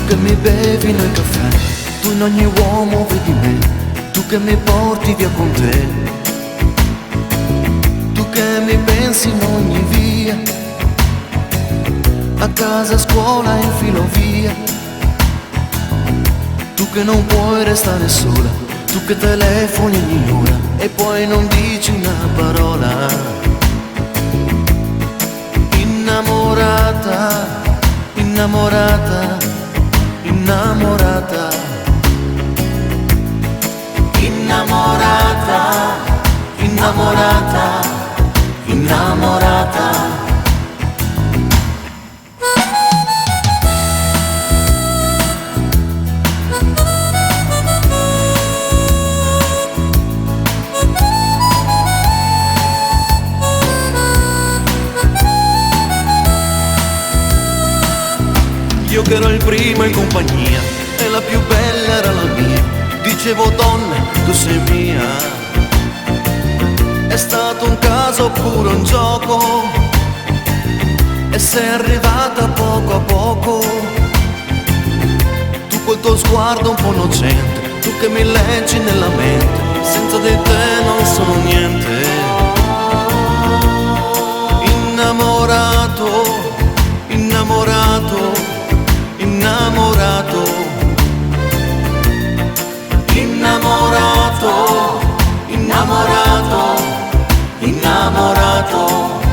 Tu che mi bevi nel caffè, tu in ogni uomo vedi me, tu che mi porti via con te, tu che mi pensi in ogni via, a casa, a scuola, in filovia, tu che non puoi restare sola, tu che telefoni ogni ora e poi non dici una parola. Innamorata, innamorata, innamorata, innamorata, innamorata, innamorata. Io che ero il primo in compagnia e la più bella era la mia, dicevo donna, tu sei mia. È stato un caso oppure un gioco e sei arrivata poco a poco. Tu col tuo sguardo un po' innocente, tu che mi leggi nella mente, senza di te non sono niente. Innamorato, innamorato, innamorato, innamorato, innamorato, innamorato.